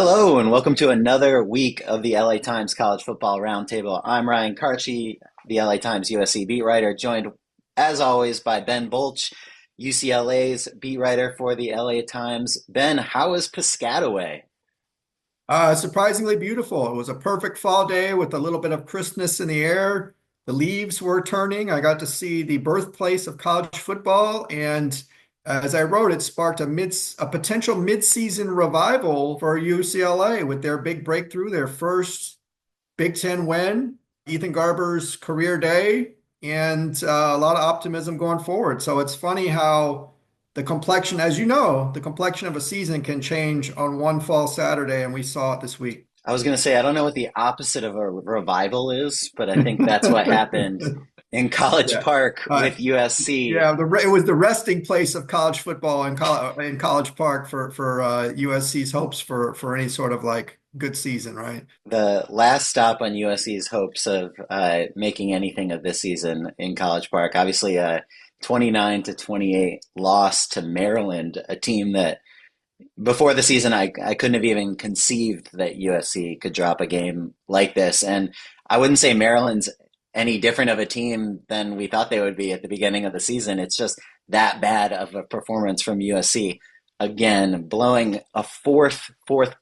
Hello, and welcome to another week of the LA Times College Football Roundtable. I'm Ryan Kartje, the LA Times USC beat writer, joined as always by Ben Bolch, UCLA's beat writer for the LA Times. Ben, how is Piscataway? Surprisingly beautiful. It was a perfect fall day with a little bit of crispness in the air. The leaves were turning. I got to see the birthplace of college football, and as I wrote, it sparked a potential mid-season revival for UCLA with their big breakthrough, their first Big Ten win, Ethan Garber's career day, and a lot of optimism going forward. So it's funny how the complexion, as you know, the complexion of a season can change on one fall Saturday, and we saw it this week. I was going to say, I don't know what the opposite of a revival is, but I think that's what happened in College Yeah. Park Uh, with USC. yeah, it was the resting place of college football in College Park for USC's hopes for any sort of like good season, right? The last stop on USC's hopes of making anything of this season in College Park. Obviously, a 29-28 loss to Maryland, a team that before the season I couldn't have even conceived that USC could drop a game like this. And I wouldn't say Maryland's any different of a team than we thought they would be at the beginning of the season. It's just that bad of a performance from USC. Again, blowing a fourth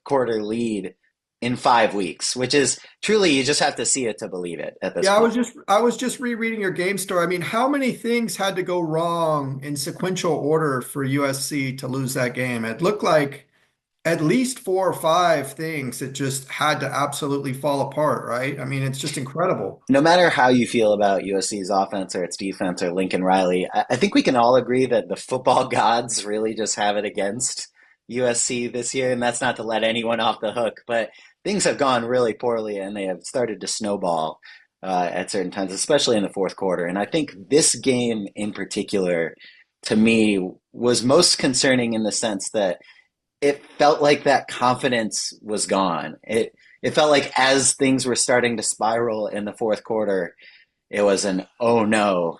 quarter lead in 5 weeks, which is truly you just have to see it to believe it at this Yeah, point. I was just rereading your game story. I mean, how many things had to go wrong in sequential order for USC to lose that game? It looked like at least four or five things that just had to absolutely fall apart, right? I mean, it's just incredible. No matter how you feel about USC's offense or its defense or Lincoln Riley, I think we can all agree that the football gods really just have it against USC this year. And that's not to let anyone off the hook, but things have gone really poorly and they have started to snowball at certain times, especially in the fourth quarter. And I think this game in particular, to me, was most concerning in the sense that it felt like that confidence was gone. It felt like as things were starting to spiral in the fourth quarter, it was an oh no,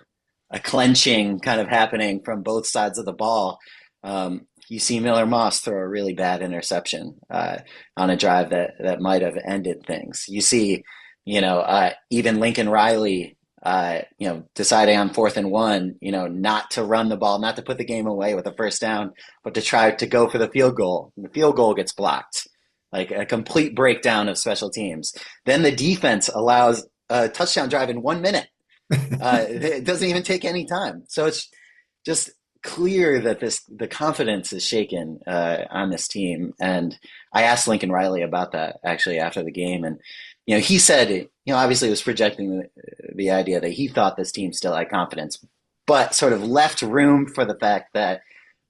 a clenching kind of happening from both sides of the ball. You see Miller Moss throw a really bad interception on a drive that might have ended things. You see, even Lincoln Riley, deciding on 4th and 1, not to run the ball, not to put the game away with a first down, but to try to go for the field goal. And the field goal gets blocked, like a complete breakdown of special teams. Then the defense allows a touchdown drive in 1 minute. It doesn't even take any time. So it's just clear that the confidence is shaken on this team. And I asked Lincoln Riley about that actually after the game, and he said, obviously was projecting the idea that he thought this team still had confidence, but sort of left room for the fact that,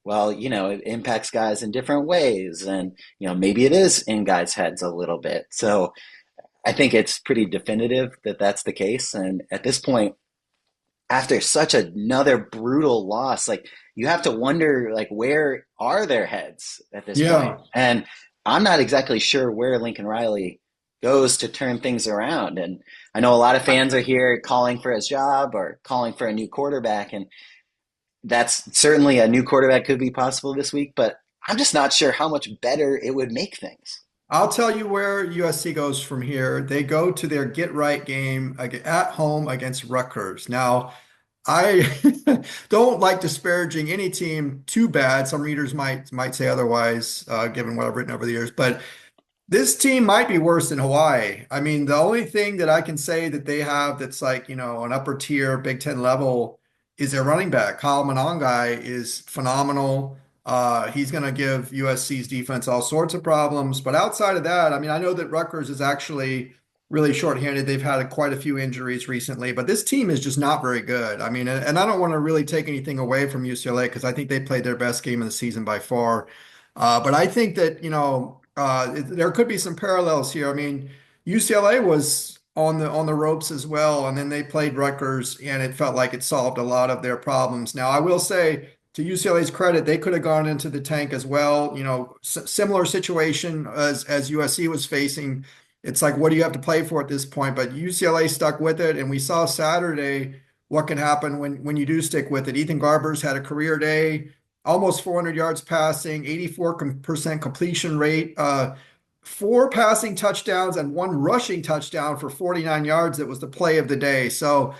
well, it impacts guys in different ways, and maybe it is in guys' heads a little bit. So I think it's pretty definitive that that's the case. And at this point, after such another brutal loss, like you have to wonder, like, where are their heads at this point? Yeah. And I'm not exactly sure where Lincoln Riley goes to turn things around. And I know a lot of fans are here calling for his job or calling for a new quarterback, and that's certainly a new quarterback could be possible this week, but I'm just not sure how much better it would make things. I'll tell you where USC goes from here. They go to their get right game at home against Rutgers. Now, I don't like disparaging any team too bad. Some readers might say otherwise, given what I've written over the years. But this team might be worse than Hawaii. I mean, the only thing that I can say that they have that's like, an upper tier Big Ten level is their running back. Kyle Monangai is phenomenal. He's going to give USC's defense all sorts of problems. But outside of that, I mean, I know that Rutgers is actually really shorthanded. They've had quite a few injuries recently, but this team is just not very good. I mean, and I don't want to really take anything away from UCLA because I think they played their best game of the season by far. But I think that, there could be some parallels here. I mean, UCLA was on the ropes as well, and then they played Rutgers, and it felt like it solved a lot of their problems. Now, I will say, to UCLA's credit, they could have gone into the tank as well. Similar situation as USC was facing. It's like, what do you have to play for at this point? But UCLA stuck with it, and we saw Saturday what can happen when you do stick with it. Ethan Garbers had a career day, almost 400 yards passing, 84% completion rate, four passing touchdowns and one rushing touchdown for 49 yards. That was the play of the day. So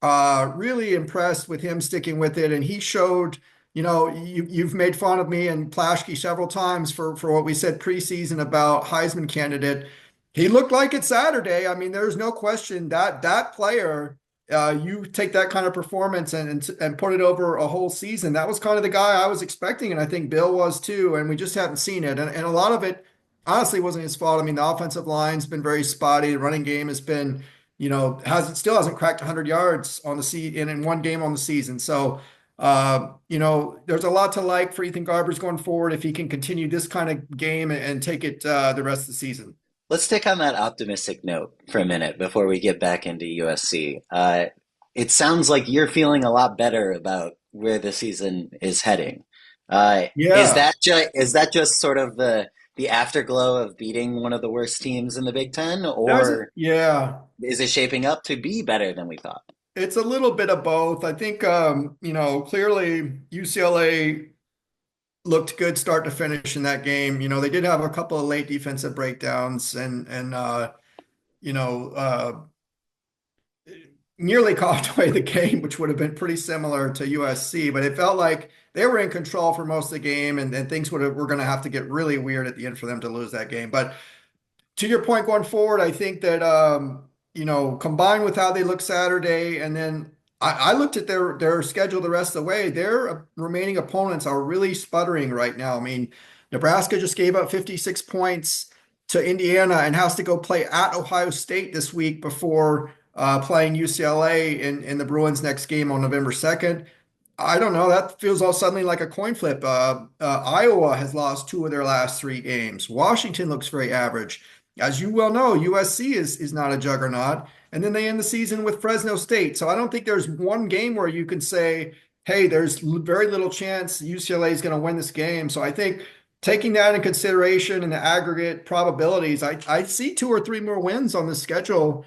really impressed with him sticking with it. And he showed, you've made fun of me and Plashke several times for what we said preseason about Heisman candidate. He looked like it Saturday. I mean, there's no question that that player, you take that kind of performance and put it over a whole season. That was kind of the guy I was expecting, and I think Bill was too. And we just haven't seen it. And a lot of it honestly wasn't his fault. I mean, the offensive line's been very spotty. The running game has been, hasn't still hasn't cracked 100 yards on the season in one game on the season. So, there's a lot to like for Ethan Garbers going forward if he can continue this kind of game and take it the rest of the season. Let's stick on that optimistic note for a minute before we get back into USC. It sounds like you're feeling a lot better about where the season is heading. Yeah. Is that just sort of the afterglow of beating one of the worst teams in the Big Ten, There's or yeah. is it shaping up to be better than we thought? It's a little bit of both. I think clearly UCLA looked good start to finish in that game. They did have a couple of late defensive breakdowns and you know, uh nearly coughed away the game, which would have been pretty similar to USC, but it felt like they were in control for most of the game and things were going to have to get really weird at the end for them to lose that game. But to your point going forward, I think that combined with how they look Saturday, and then I looked at their schedule the rest of the way. Their remaining opponents are really sputtering right now. I mean, Nebraska just gave up 56 points to Indiana and has to go play at Ohio State this week before playing UCLA in the Bruins' next game on November 2nd. I don't know. That feels all suddenly like a coin flip. Iowa has lost two of their last three games. Washington looks very average. As you well know, USC is not a juggernaut. And then they end the season with Fresno State. So I don't think there's one game where you can say, hey, there's very little chance UCLA is going to win this game. So I think taking that in consideration and the aggregate probabilities, I see two or three more wins on the schedule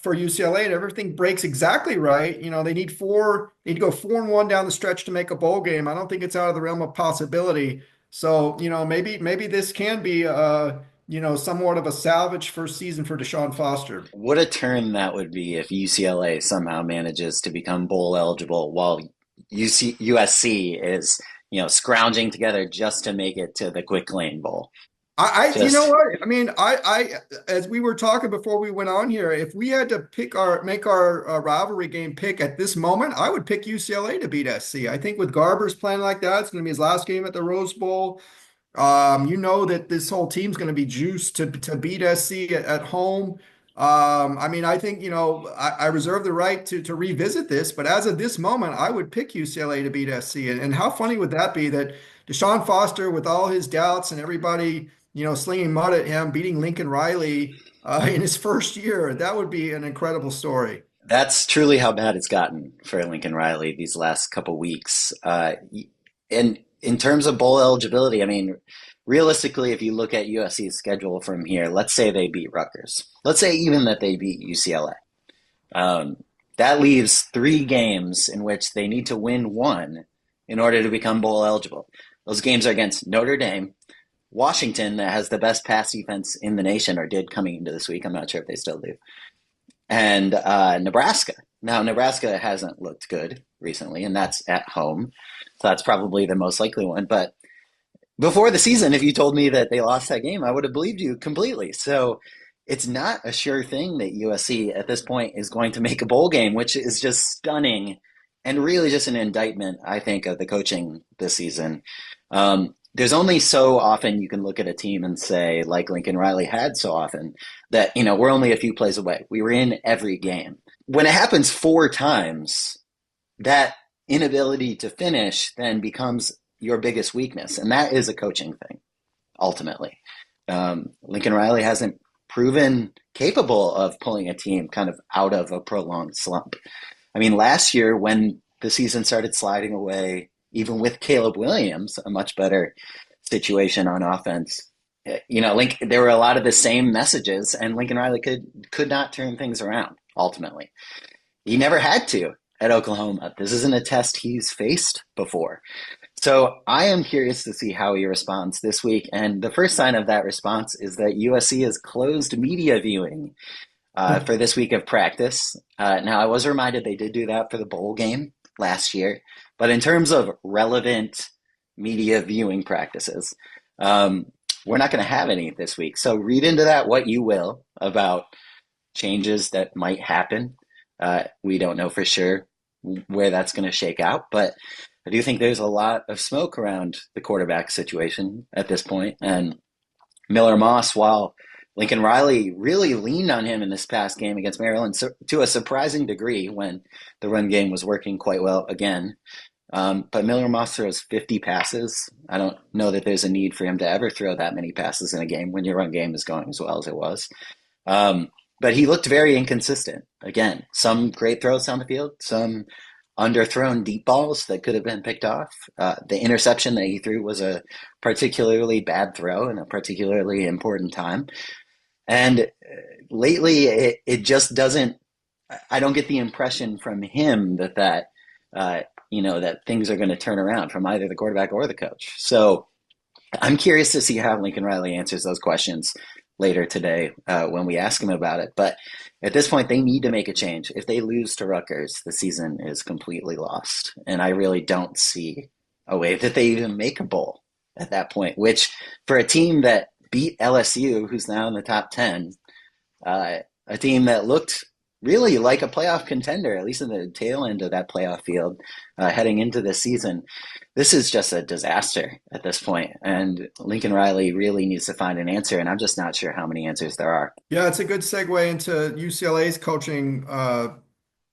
for UCLA, and everything breaks exactly right. They need to go 4-1 down the stretch to make a bowl game. I don't think it's out of the realm of possibility. So, maybe this can be somewhat of a salvage first season for Deshaun Foster. What a turn that would be if UCLA somehow manages to become bowl eligible while USC is, scrounging together just to make it to the Quick Lane Bowl. You know Just what? I mean, as we were talking before we went on here, if we had to make our rivalry game pick at this moment, I would pick UCLA to beat SC. I think with Garber's playing like that, it's going to be his last game at the Rose Bowl. That this whole team's going to be juiced to beat SC at home. I mean, I think, I reserve the right to revisit this, but as of this moment, I would pick UCLA to beat SC. And how funny would that be that Deshaun Foster, with all his doubts and everybody, slinging mud at him, beating Lincoln Riley in his first year? That would be an incredible story. That's truly how bad it's gotten for Lincoln Riley these last couple weeks. And in terms of bowl eligibility, I mean, realistically, if you look at USC's schedule from here, let's say they beat Rutgers. Let's say even that they beat UCLA. That leaves three games in which they need to win one in order to become bowl eligible. Those games are against Notre Dame, Washington, that has the best pass defense in the nation, or did coming into this week. I'm not sure if they still do. And Nebraska. Now, Nebraska hasn't looked good recently, and that's at home. So that's probably the most likely one. But before the season, if you told me that they lost that game, I would have believed you completely. So it's not a sure thing that USC at this point is going to make a bowl game, which is just stunning and really just an indictment, I think, of the coaching this season. There's only so often you can look at a team and say, like Lincoln Riley had so often, that, we're only a few plays away. We were in every game. When it happens four times, that inability to finish then becomes your biggest weakness. And that is a coaching thing, ultimately. Lincoln Riley hasn't proven capable of pulling a team kind of out of a prolonged slump. I mean, last year when the season started sliding away, even with Caleb Williams, a much better situation on offense, there were a lot of the same messages, and Lincoln Riley could not turn things around. Ultimately, he never had to at Oklahoma. This isn't a test he's faced before. So I am curious to see how he responds this week. And the first sign of that response is that USC has closed media viewing for this week of practice. Now, I was reminded they did do that for the bowl game last year. But in terms of relevant media viewing practices, um, we're not going to have any this week. So read into that what you will about changes that might happen. We don't know for sure where that's going to shake out, but I do think there's a lot of smoke around the quarterback situation at this point. And Miller Moss, while Lincoln Riley really leaned on him in this past game against Maryland to a surprising degree when the run game was working quite well again. But Miller Moss throws 50 passes. I don't know that there's a need for him to ever throw that many passes in a game when your run game is going as well as it was. Um, but he looked very inconsistent. Again, some great throws down the field, some underthrown deep balls that could have been picked off. The interception that he threw was a particularly bad throw in a particularly important time. And lately, it just doesn't. I don't get the impression from him uh, that things are going to turn around from either the quarterback or the coach. So I'm curious to see how Lincoln Riley answers those questions later today when we ask him about it. But at this point, they need to make a change. If they lose to Rutgers, the season is completely lost. And I really don't see a way that they even make a bowl at that point, which for a team that beat LSU, who's now in the top 10, a team that looked really like a playoff contender, at least in the tail end of that playoff field heading into this season. This is just a disaster at this point, and Lincoln Riley really needs to find an answer, and I'm just not sure how many answers there are. Yeah, it's a good segue into UCLA's coaching.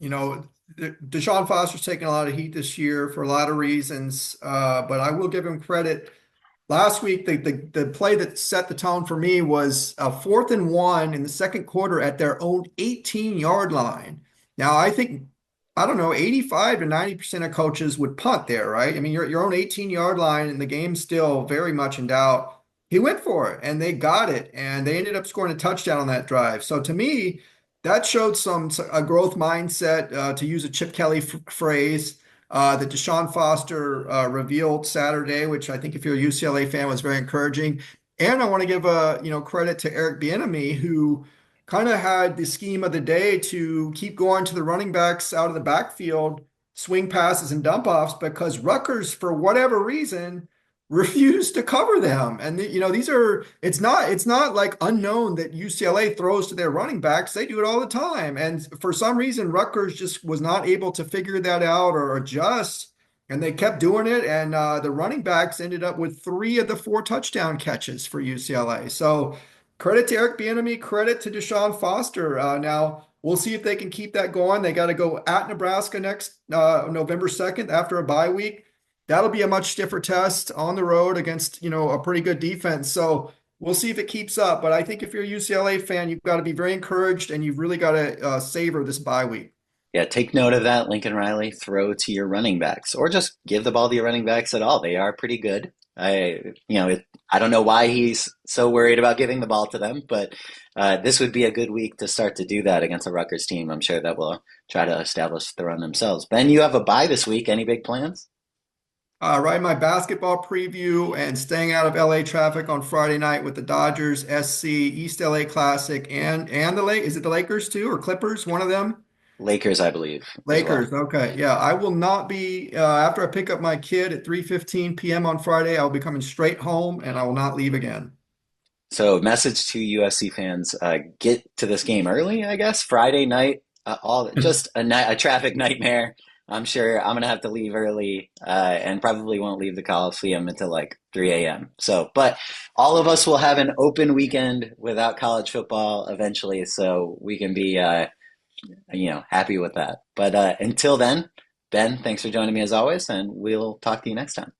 You know, Deshaun Foster's taking a lot of heat this year for a lot of reasons, but I will give him credit. Last week, the play that set the tone for me was a 4th and 1 in the second quarter at their own 18-yard line. Now, I don't know, 85 to 90% of coaches would punt there, right? I mean, your own 18-yard line and the game's still very much in doubt. He went for it and they got it and they ended up scoring a touchdown on that drive. So to me, that showed a growth mindset, to use a Chip Kelly phrase, that Deshaun Foster revealed Saturday, which I think if you're a UCLA fan was very encouraging. And I want to give credit to Eric Bieniemy, who kind of had the scheme of the day to keep going to the running backs out of the backfield, swing passes and dump offs, because Rutgers, for whatever reason, refused to cover them. And it's not like unknown that UCLA throws to their running backs. They do it all the time. And for some reason, Rutgers just was not able to figure that out or adjust. And they kept doing it. And the running backs ended up with 3 of the 4 touchdown catches for UCLA. So credit to Eric Bieniemy, credit to Deshaun Foster. Now we'll see if they can keep that going. They got to go at Nebraska next November 2nd after a bye week. That'll be a much stiffer test on the road against, a pretty good defense. So we'll see if it keeps up. But I think if you're a UCLA fan, you've got to be very encouraged and you've really got to savor this bye week. Yeah, take note of that, Lincoln Riley. Throw to your running backs, or just give the ball to your running backs at all. They are pretty good. I don't know why he's so worried about giving the ball to them, but this would be a good week to start to do that against a Rutgers team. I'm sure that will try to establish the run themselves. Ben, you have a bye this week. Any big plans? Writing my basketball preview and staying out of LA traffic on Friday night with the Dodgers, SC, East LA Classic, and the Lake. Is it the Lakers too or Clippers? One of them. Lakers, I believe, as well. Lakers. Okay. Yeah, I will not be after I pick up my kid at 3:15 p.m. on Friday. I'll be coming straight home and I will not leave again. So, message to USC fans: get to this game early. I guess Friday night, all just a traffic nightmare. I'm sure I'm gonna have to leave early, and probably won't leave the Coliseum until like 3 a.m. So, but all of us will have an open weekend without college football eventually, so we can be, happy with that. But until then, Ben, thanks for joining me as always, and we'll talk to you next time.